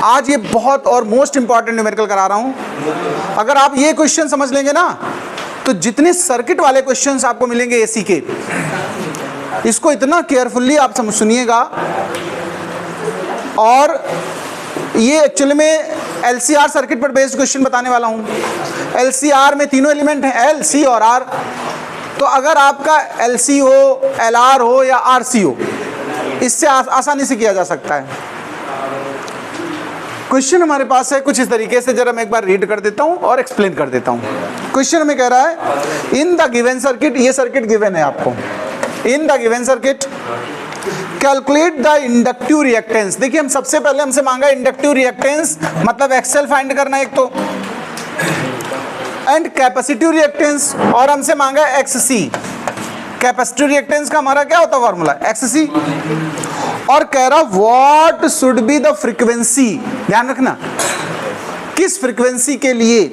आज ये बहुत और मोस्ट इंपॉर्टेंट न्यूमेरिकल करा रहा हूं। अगर आप ये क्वेश्चन समझ लेंगे ना तो जितने सर्किट वाले क्वेश्चंस आपको मिलेंगे एसी के, इसको इतना केयरफुली आप सुनिएगा। और ये एक्चुअली में एलसीआर सर्किट पर बेस्ड क्वेश्चन बताने वाला हूं। एलसीआर में तीनों एलिमेंट हैं, एल, सी और आर। तो अगर आपका एलसी हो, एलआर हो या आरसी हो, इससे आसानी से किया जा सकता है। क्वेश्चन हमारे पास है कुछ इस तरीके से, जरा मैं एक बार रीड कर देता हूं और एक्सप्लेन कर देता हूं। क्वेश्चन हमें कह रहा है इन द गिवन सर्किट, ये सर्किट गिवन है आपको, in the given circuit calculate the inductive reactance. देखिए हम सबसे पहले हमसे मांगा इंडक्टिव रिएक्टेंस, मतलब एक्सेल फाइंड करना एक तो, एंड कैपेसिटिव रिएक्टेंस, और हमसे मांगा एक्ससी। कैपेसिटिव रिएक्टेंस का हमारा क्या होता है फॉर्मूला, एक्ससी। और कह रहा what should be the frequency, ध्यान रखना किस फ्रीक्वेंसी के लिए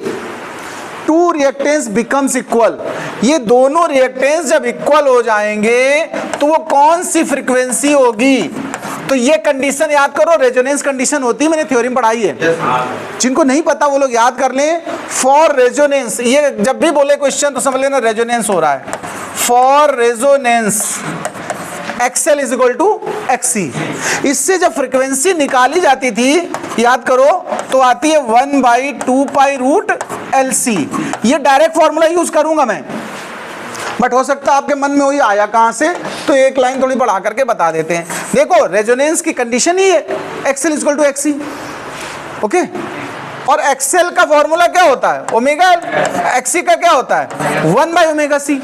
टू रिएक्टेंस बिकम्स इक्वल। ये दोनों रिएक्टेंस जब इक्वल हो जाएंगे तो वो कौन सी फ्रीक्वेंसी होगी। तो ये कंडीशन याद करो, रेजोनेंस कंडीशन होती है, मैंने थ्योरी में पढ़ाई है। जिनको नहीं पता वो लोग याद कर लें। फॉर रेजोनेंस, ये जब भी बोले क्वेश्चन तो समझ लेना रेजोनेंस हो रहा है। For resonance XL is equal to XC। इससे जब फ्रीक्वेंसी निकाली जाती थी याद करो तो आती है 1/2π√LC। ये डायरेक्ट फॉर्मूला यूज करूंगा मैं, बट हो सकता है आपके मन में वही आया कहां से, तो एक लाइन थोड़ी बढ़ा करके बता देते हैं। देखो रेजोनेंस की कंडीशन ही है XL is equal to XC, okay. और XL का फॉर्मूला क्या होता है, ओमेगा L। XC का क्या होता है 1/ωc।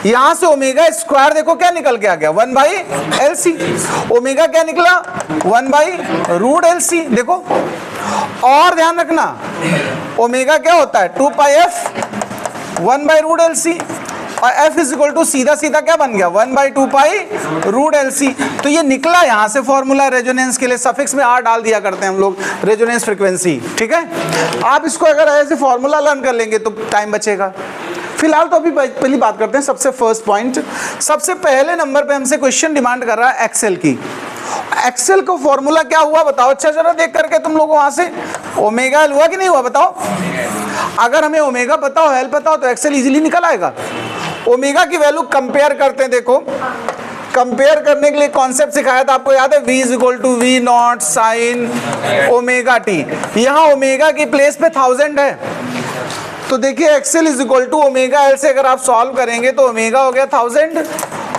यहां से ओमेगा स्क्वायर देखो क्या निकल के आ गया 1/LC। ओमेगा क्या निकला 1/√LC। देखो और ध्यान रखना ओमेगा क्या होता है 2πf 1/√LC, और f इज इक्वल टू सीधा सीधा क्या बन गया 1/2π√LC। तो ये निकला यहां से फॉर्मूला रेजोनेंस के लिए। सफिक्स में r डाल दिया करते हैं हम लोग, रेजोनेंस फ्रीक्वेंसी, ठीक है। आप इसको अगर ऐसे फॉर्मूला लर्न कर लेंगे तो टाइम बचेगा। फिलहाल तो अभी पहली बात करते हैं, सबसे फर्स्ट पॉइंट, सबसे पहले नंबर पे हमसे क्वेश्चन डिमांड कर रहा है एक्सेल की। एक्सेल का फॉर्मूला क्या हुआ बताओ, अच्छा जरा देख करके तुम लोग वहां से, ओमेगा एल हुआ कि नहीं हुआ बताओ। अगर हमें ओमेगा पता हो, एल पता हो तो एक्सेल इजीली निकल आएगा। ओमेगा की वैल्यू कंपेयर करते हैं, देखो कंपेयर करने के लिए कॉन्सेप्ट सिखाया था आपको, याद है V is equal to V0 sine omega t. यहाँ ओमेगा की प्लेस पे 1000 है, तो देखिए XL is equal to omega L से अगर आप सॉल्व करेंगे तो ओमेगा हो गया 1000,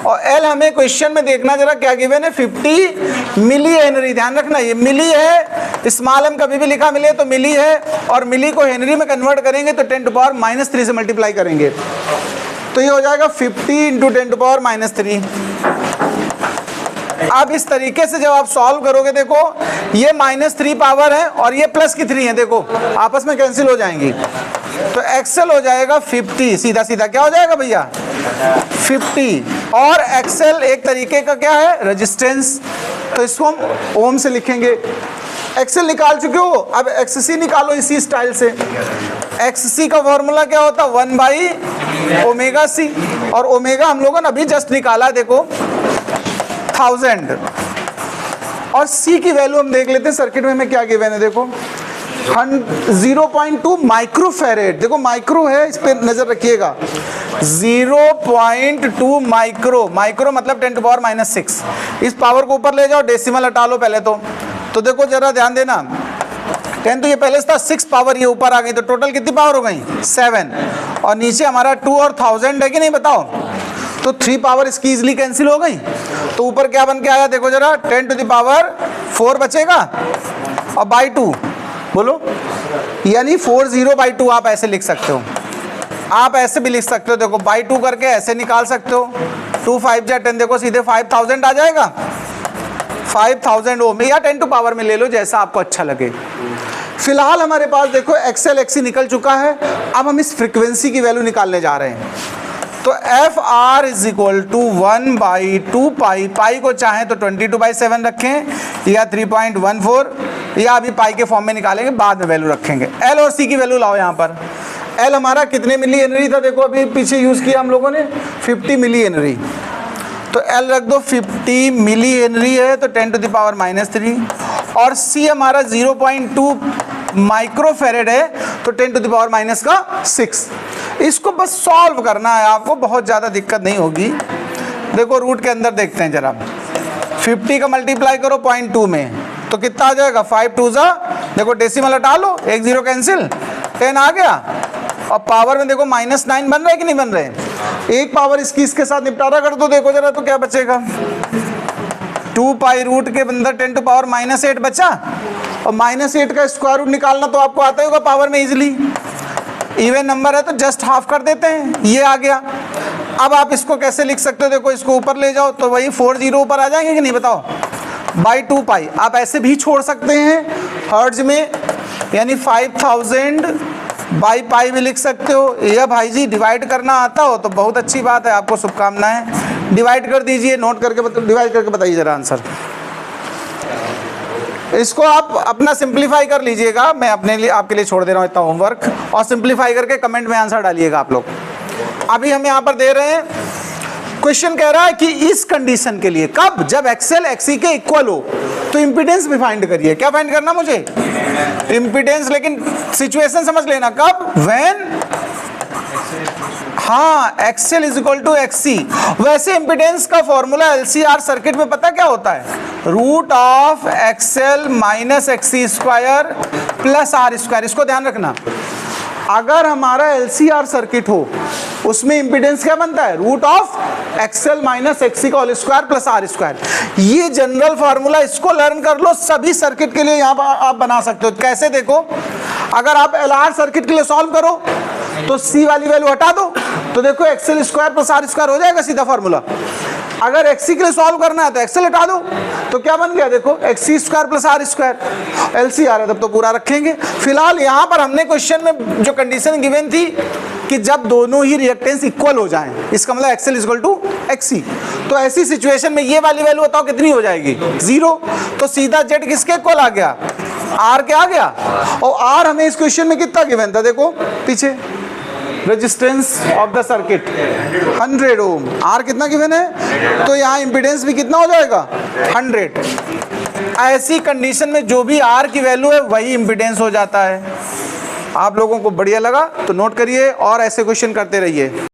और एल हमें क्वेश्चन में देखना जरा क्या गिवन है 50 मिली हेनरी। ध्यान रखना ये मिली है, स्मॉल एम कभी भी लिखा मिले तो मिली है, और मिली को हेनरी में कन्वर्ट करेंगे तो 10⁻³ से मल्टीप्लाई करेंगे, तो ये हो जाएगा 50 × 10⁻³ अब इस तरीके से जब आप सॉल्व करोगे देखो ये -3 पावर है और ये प्लस की 3 है, देखो आपस में कैंसिल हो जाएंगी, तो एक्सेल हो जाएगा 50, सीधा सीधा क्या हो जाएगा भैया 50। और एक्सेल एक तरीके का क्या है रेजिस्टेंस, तो इसको हम ओम से लिखेंगे। एक्सेल निकाल चुके हो, अब एक्ससी निकालो इसी स्टाइल से। एक्ससी का फॉर्मूला क्या होता है 1/ωc, और ओमेगा हम लोगों ने अभी जस्ट निकाला देखो 1000, और सी की वैल्यू हम देख लेते हैं सर्किट में हमें क्या गिवन है, देखो 0.2 माइक्रोफैरेड। देखो माइक्रो है, इस पे नजर रखिएगा, 0.2 माइक्रो, माइक्रो मतलब 10⁻⁶। इस पावर को ऊपर ले जाओ, डेसिमल हटा लो पहले तो देखो जरा ध्यान देना, 10 तो ये पहले से था, 6 पावर ये ऊपर आ गई, तो टोटल कितनी पावर हो गई 7, और नीचे हमारा 2 और 1000 है कि नहीं बताओ, तो 3 पावर इसकी इजिली कैंसिल हो गई, तो ऊपर क्या बन के आया देखो जरा 10⁴ बचेगा, और बाई 2 बोलो, यानी 40/2 आप ऐसे लिख सकते हो, आप ऐसे भी लिख सकते हो, देखो बाई 2 करके ऐसे निकाल सकते हो, 2 5 जा 10, देखो सीधे 5000 आ जाएगा, 5000 ओम, या 10 टू पावर में ले लो जैसा आपको अच्छा लगे। फिलहाल हमारे पास देखो एक्सेल एक्सी निकल चुका है, अब हम इस फ्रीक्वेंसी की वैल्यू निकालने जा रहे हैं। तो F R is equal to 1/2π, pi को चाहे तो 22/7 रखें या 3.14, या अभी पाई के फॉर्म में निकालेंगे, बाद में वैल्यू रखेंगे। एल और सी की वैल्यू लाओ यहाँ पर। एल हमारा कितने मिली हेनरी था, देखो अभी पीछे यूज किया हम लोगों ने 50 मिली हेनरी, तो एल रख दो 50 मिली हेनरी है तो 10⁻³ और C हमारा 0.2 माइक्रोफेरेड है, तो 10⁻⁻6। इसको बस सॉल्व करना है आपको, बहुत ज़्यादा दिक्कत नहीं होगी। देखो रूट के अंदर देखते हैं जरा, 50 का मल्टीप्लाई करो 0.2 में तो कितना आ जाएगा, 5 2 जा, देखो डेसिमल हटा लो, 1 0 कैंसिल, 10 आ गया। और पावर में देखो -9 बन रहे कि नहीं बन रहे, एक पावर इसके साथ निपटारा कर दो, देखो जरा तो क्या बचेगा, 2 पाई रूट के अंदर 10⁻⁻8 बचा, और -8 का स्क्वायर रूट निकालना तो आपको आता ही होगा पावर में इजीली। इवन नंबर है तो जस्ट हाफ कर देते हैं, ये आ गया। अब आप इसको कैसे लिख सकते हो, देखो इसको ऊपर ले जाओ तो वही 4 0 ऊपर आ जाएंगे कि नहीं बताओ, बाई 2 पाई। आप ऐसे भी छोड़ सकते हैं हर्ट्ज में, यानी 5000 बाई पाई भी लिख सकते हो। या भाई जी डिवाइड करना आता हो तो बहुत अच्छी बात है, आपको शुभकामनाएं। डिवाइड कर दीजिए, नोट करके डिवाइड करके बताइए जरा आंसर। इसको आप अपना सिंप्लीफाई कर लीजिएगा, मैं अपने लिए आपके लिए छोड़ दे रहा हूँ इतना होमवर्क, और सिंप्लीफाई करके कमेंट में आंसर डालिएगा आप लोग। अभी हम यहाँ पर दे रहे हैं, क्वेश्चन कह रहा है कि इस कंडीशन के लिए कब, जब एक्सएल एक्सी के इक्वल हो, तो इंपीडेंस भी फाइंड करिए। क्या फाइंड करना मुझे, इंपीडेंस, लेकिन सिचुएशन समझ लेना, कब, व्हेन, हाँ, XL is equal to XC. वैसे इंपीडेंस का फॉर्मूला एलसीआर सर्किट में पता क्या होता है, root of XL minus XC square plus R square. इसको ध्यान रखना, अगर हमारा एलसीआर सर्किट हो उसमें इंपीडेंस क्या बनता है, root of XL minus XC का whole square plus R square. ये जनरल फार्मूला, इसको लर्न कर लो, सभी सर्किट के लिए यहाँ पर आप बना सकते हो। कैसे, देखो अगर आप एलआर सर्किट के लिए सॉल्व करो तो सी वाली वैल्यू हटा दो, तो देखो XL square plus R square हो जाएगा सीधा फार्मूला। अगर एक्सी के लिए सॉल्व करना है तो एक्सएल हटा दो, तो क्या बन गया, देखो XC square plus R square. LCR है तब तो पूरा रखेंगे। फिलहाल यहाँ पर हमने क्वेश्चन में जो कंडीशन गिवन थी कि जब दोनों ही रिएक्टेंस इक्वल हो जाएं, इसका मतलब XL is equal to XC, तो ऐसी सिचुएशन में ये वाली वैल्यू बताओ कितनी हो जाएगी, 0। तो सीधा जेड किसके इक्वल आ गया, आर के आ गया। और आर हमें इस क्वेश्चन में कितना गिवन था, देखो पीछे, resistance of the circuit 100 ohm, R कितना गिवन है, तो यहाँ इंपीडेंस भी कितना हो जाएगा, 100। ऐसी कंडीशन में जो भी आर की वैल्यू है वही इंपीडेंस हो जाता है। आप लोगों को बढ़िया लगा तो नोट करिए और ऐसे क्वेश्चन करते रहिए।